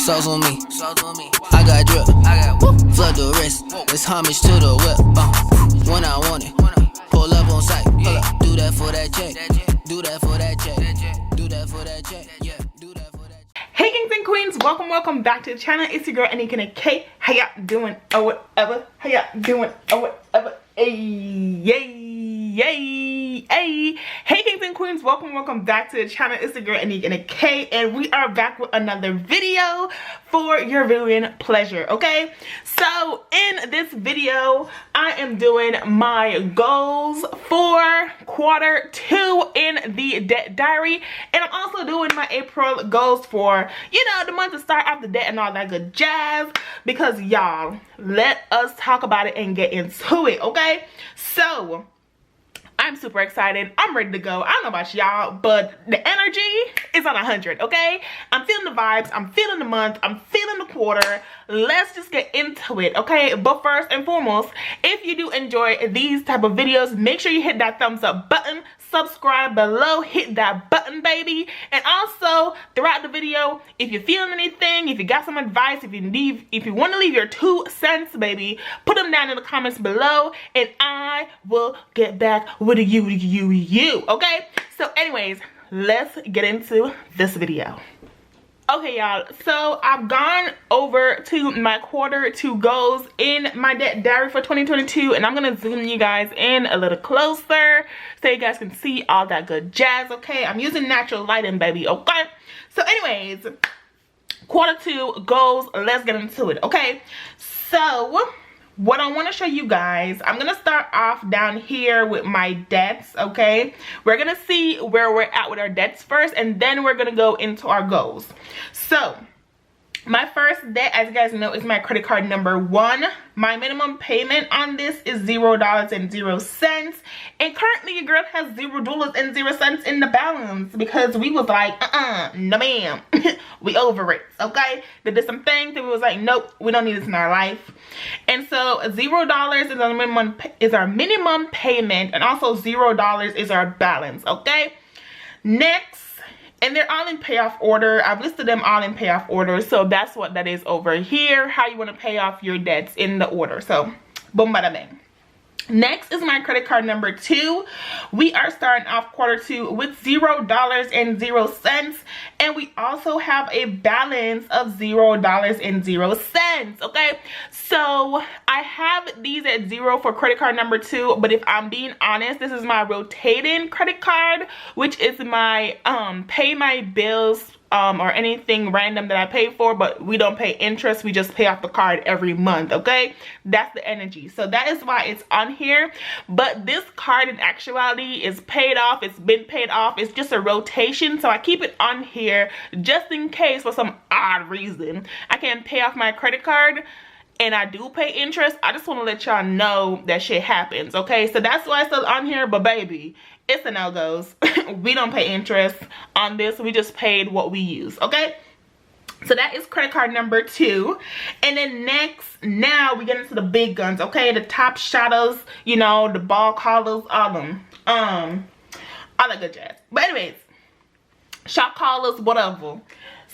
Sauce on me. I got drip. Flood the wrist. It's homage to the whip. When I want it. Pull up on sight. Do that for that check. Do that for that check. Do that for that check. Yeah. Do that for that check. Hey kings and queens, welcome back to the channel. It's your girl Anika K. How y'all doing or whatever? How y'all doing or whatever? Hey, yay. Hey kings and queens, welcome back to the channel. It's the girl Anika K, and we are back with another video for your viewing pleasure. Okay, so in this video I am doing my goals for quarter 2 in the debt diary, and I'm also doing my April goals for, you know, the month to start off the debt and all that good jazz, because y'all, let us talk about it and get into it. Okay, so I'm super excited. I'm ready to go. I don't know about y'all, but the energy is on 100, okay? I'm feeling the vibes. I'm feeling the month. I'm feeling the quarter. Let's just get into it, okay? But first and foremost, if you do enjoy these type of videos, make sure you hit that thumbs up button. Subscribe below, hit that button, baby. And also throughout the video, if you're feeling anything, if you got some advice, if you want to leave your 2 cents, baby, put them down in the comments below, and I will get back with you. Okay, so anyways, let's get into this video. Okay y'all, so I've gone over to my quarter 2 goals in my debt diary for 2022, and I'm gonna zoom you guys in a little closer so you guys can see all that good jazz. Okay, I'm using natural lighting, baby. Okay, so anyways, quarter 2 goals, let's get into it. Okay, so what I want to show you guys, I'm gonna start off down here with my debts. Okay, we're gonna see where we're at with our debts first, and then we're gonna go into our goals. So my first debt, as you guys know, is my credit card number 1. My minimum payment on this is $0.00, and currently your girl has $0.00 in the balance, because we was like, no ma'am, we over it. Okay, they did some things that we was like, nope, we don't need this in our life. And so $0 is our minimum payment, and also $0 is our balance. Okay, next, and they're all in payoff order. I've listed them all in payoff order, so that's what that is over here, how you want to pay off your debts in the order. So boom, bada bang. Next is my credit card number 2. We are starting off quarter 2 with $0.00, and we also have a balance of $0.00. Okay, so I have these at 0 for credit card number 2, but if I'm being honest, this is my rotating credit card, which is my pay my bills or anything random that I pay for, but we don't pay interest, we just pay off the card every month. Okay, that's the energy, so that is why it's on here. But this card in actuality is paid off, it's been paid off, it's just a rotation, so I keep it on here just in case for some odd reason I can't pay off my credit card and I do pay interest. I just want to let y'all know that shit happens. Okay, so that's why it's still on here, but baby, it's a no-goes. We don't pay interest on this, we just paid what we use. Okay, so that is credit card number 2. And then next, now we get into the big guns. Okay, the top shadows, you know, the ball collars, all them, all that good jazz. But anyways, shot callers, whatever.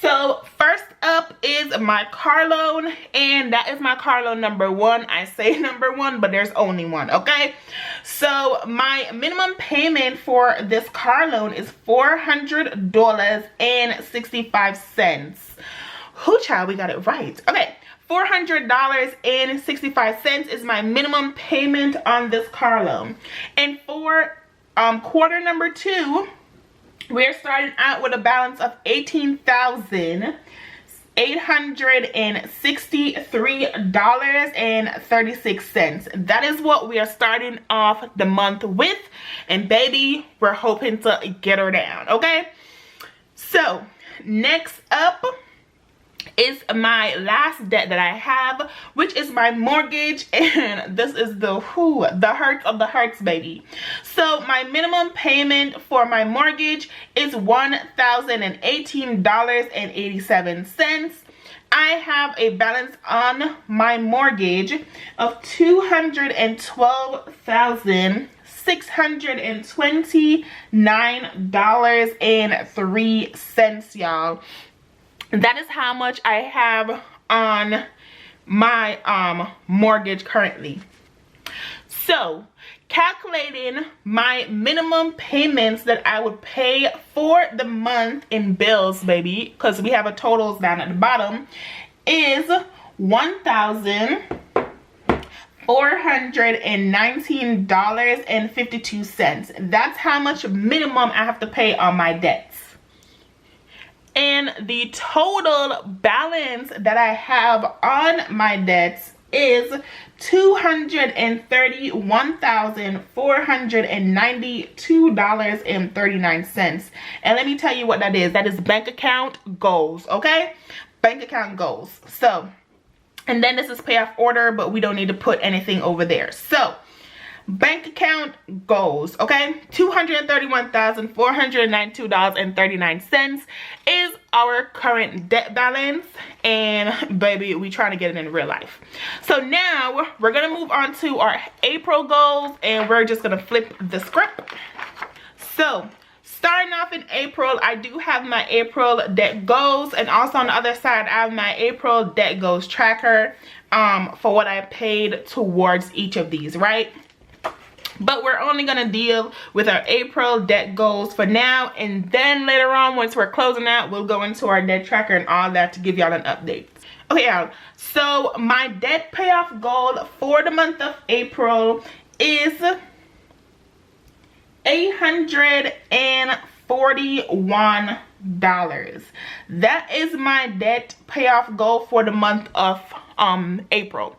So first up is my car loan, and that is my car loan number 1. I say number 1, but there's only one. Okay, so my minimum payment for this car loan is $400.65. Hoo child, we got it right. Okay, $400.65 is my minimum payment on this car loan. And for quarter number 2, we're starting out with a balance of $18,863.36. That is what we are starting off the month with, and baby, we're hoping to get her down. Okay, so next up is my last debt that I have, which is my mortgage, and this is the hurts of the hurts, baby. So my minimum payment for my mortgage is $1,018.87. I have a balance on my mortgage of $212,629.03, y'all. that is how much I have on my mortgage currently. So calculating my minimum payments that I would pay for the month in bills, baby, because we have a totals down at the bottom, is $1,419.52. That's how much minimum I have to pay on my debts. And the total balance that I have on my debts is $231,492.39. And let me tell you what that is. That is bank account goals, okay? Bank account goals. So, and then this is payoff order, but we don't need to put anything over there. So, bank account goals, okay? $231,492.39 is our current debt balance, and baby, we trying to get it in real life. So now we're gonna move on to our April goals, and we're just gonna flip the script. So starting off in April, I do have my April debt goals, and also on the other side I have my April debt goals tracker for what I paid towards each of these, right? But we're only going to deal with our April debt goals for now, and then later on, once we're closing out, we'll go into our debt tracker and all that to give y'all an update. Okay, y'all, so my debt payoff goal for the month of April is $841. That is my debt payoff goal for the month of April.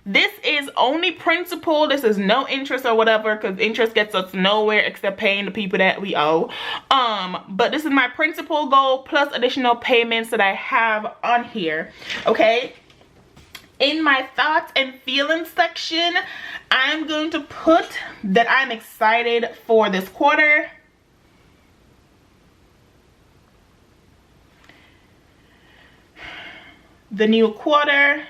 This is only principal. This is no interest or whatever, because interest gets us nowhere except paying the people that we owe. But this is my principal goal plus additional payments that I have on here, okay? In my thoughts and feelings section, I'm going to put that I'm excited for this quarter. The new quarter.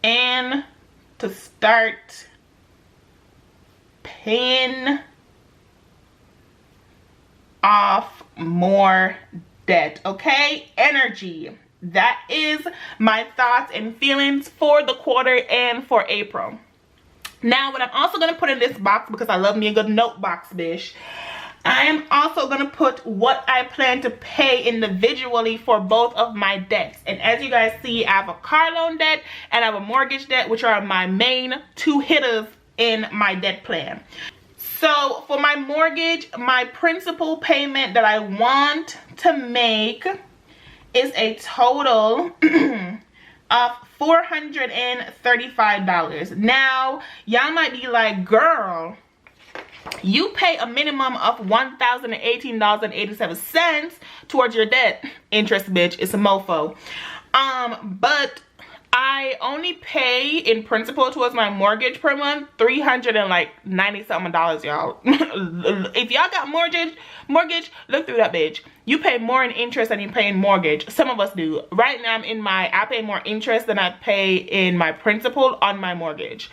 And to start paying off more debt, okay? Energy. That is my thoughts and feelings for the quarter and for April. Now, what I'm also going to put in this box, because I love me a good note box, bish, I am also going to put what I plan to pay individually for both of my debts. And as you guys see, I have a car loan debt and I have a mortgage debt, which are my main two hitters in my debt plan. So for my mortgage, my principal payment that I want to make is a total of $435. Now, y'all might be like, girl, you pay a minimum of $1,018.87 towards your debt. Interest, bitch. It's a mofo. But I only pay in principal towards my mortgage per month $390 something, y'all. If y'all got mortgage, look through that bitch. You pay more in interest than you pay in mortgage. Some of us do. Right now I pay more interest than I pay in my principal on my mortgage.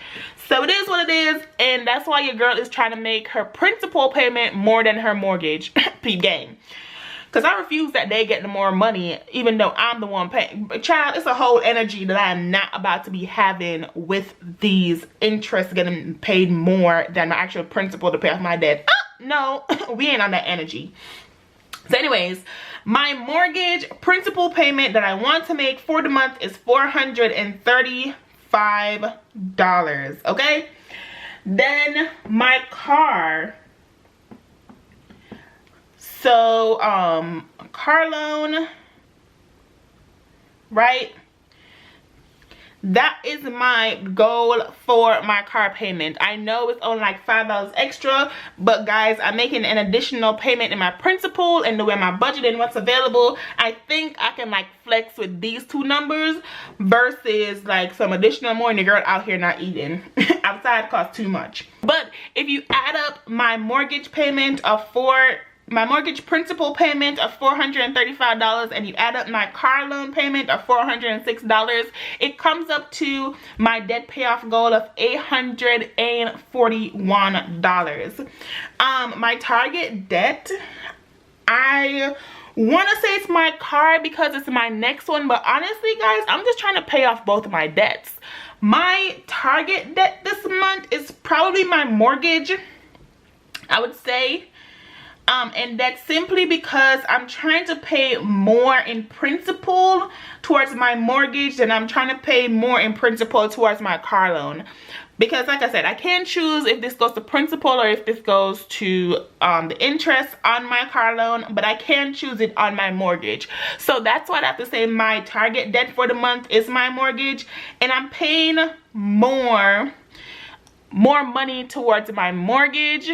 So it is what it is, and that's why your girl is trying to make her principal payment more than her mortgage. Peep game. Because I refuse that they get the more money, even though I'm the one paying. But child, it's a whole energy that I'm not about to be having with these interests getting paid more than my actual principal to pay off my debt. No, we ain't on that energy. So anyways, my mortgage principal payment that I want to make for the month is $435, okay? Then my car. So, car loan, right? That is my goal for my car payment. I know it's only like $5 extra, but guys, I'm making an additional payment in my principal and the way my budget and what's available. I think I can like flex with these two numbers versus like some additional more and the girl out here not eating. Outside costs too much. But if you add up my mortgage payment of my mortgage principal payment of $435 and you add up my car loan payment of $406, it comes up to my debt payoff goal of $841. My target debt, I want to say it's my car because it's my next one, but honestly guys, I'm just trying to pay off both of my debts. My target debt this month is probably my mortgage, I would say. And that's simply because I'm trying to pay more in principal towards my mortgage than I'm trying to pay more in principal towards my car loan. Because like I said, I can't choose if this goes to principal or if this goes to the interest on my car loan, but I can choose it on my mortgage. So that's why I have to say my target debt for the month is my mortgage, and I'm paying more money towards my mortgage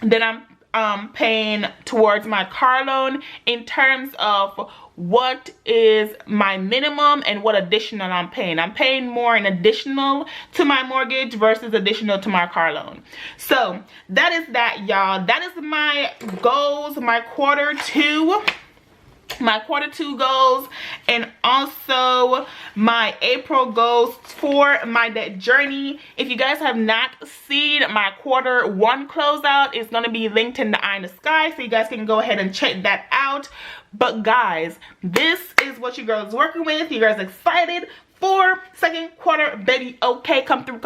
than I'm paying towards my car loan in terms of what is my minimum and what additional I'm paying. I'm paying more in additional to my mortgage versus additional to my car loan. So that is that, y'all. That is my goals, my quarter two goals, and also my April goals for my debt journey. If you guys have not seen my quarter one closeout, it's going to be linked in the eye in the sky, so you guys can go ahead and check that out. But guys, this is what your girl is working with. You guys excited for second quarter, baby? Okay, come through.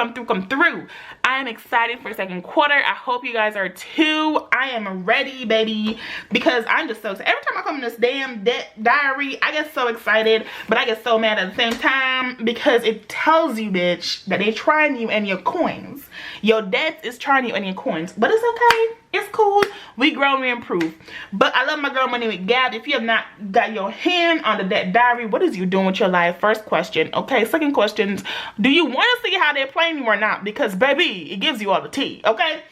I am excited for second quarter. I hope you guys are too. I am ready, baby, because I'm just so excited. Every time I come in this damn debt diary, I get so excited, but I get so mad at the same time because it tells you, bitch, that they're trying you and your coins. Your debt is trying you and your coins, but it's okay. It's cool. We grow, we improve. But I love my girl Money with Gab. If you have not got your hand on the debt diary, what is you doing with your life? First question. Okay, second question, do you want to see how they're playing you or not? Because baby, it gives you all the tea. Okay,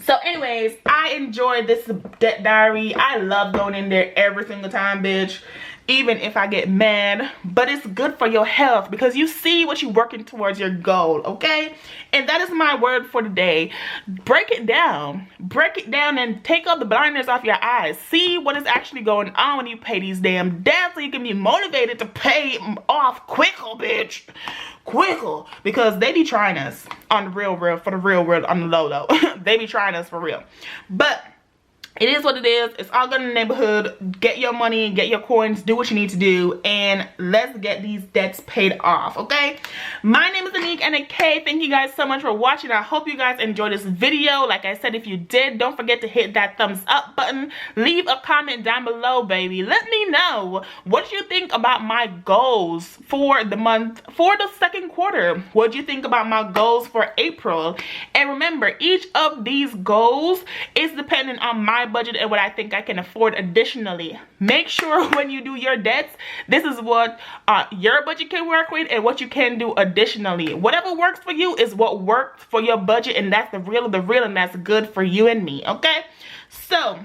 so anyways, I enjoy this debt diary. I love going in there every single time, bitch, even if I get mad. But it's good for your health because you see what you're working towards, your goal. Okay, and that is my word for the day. Break it down and take up the blinders off your eyes. See what is actually going on when you pay these damn debts, so you can be motivated to pay off quicker, bitch, quicker, because they be trying us on the real for the real world, on the low. They be trying us for real. But it is what it is. It's all good in the neighborhood. Get your money, get your coins, do what you need to do, and let's get these debts paid off, okay? My name is Anique and a K. Thank you guys so much for watching. I hope you guys enjoyed this video. Like I said, if you did, don't forget to hit that thumbs up button. Leave a comment down below, baby. Let me know what you think about my goals for the month, for the second quarter. What do you think about my goals for April? And remember, each of these goals is dependent on my budget and what I think I can afford additionally. Make sure when you do your debts, this is what your budget can work with and what you can do additionally. Whatever works for you is what works for your budget, and that's the real of the real, and that's good for you and me. Okay, so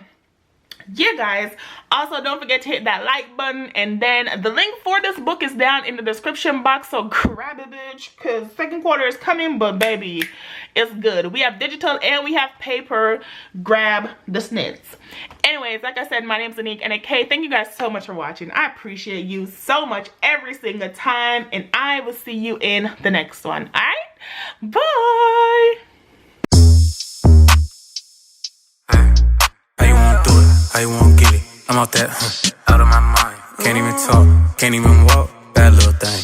yeah guys, also don't forget to hit that like button, and then the link for this book is down in the description box, so grab it, bitch, because second quarter is coming. But baby, it's good. We have digital and we have paper. Grab the snits. Anyways, like I said, my name's Anique and a K. Thank you guys so much for watching. I appreciate you so much every single time, and I will see you in the next one. All right, bye. How you won't get it? I'm out that, out of my mind. Can't even talk, can't even walk. Bad little thing.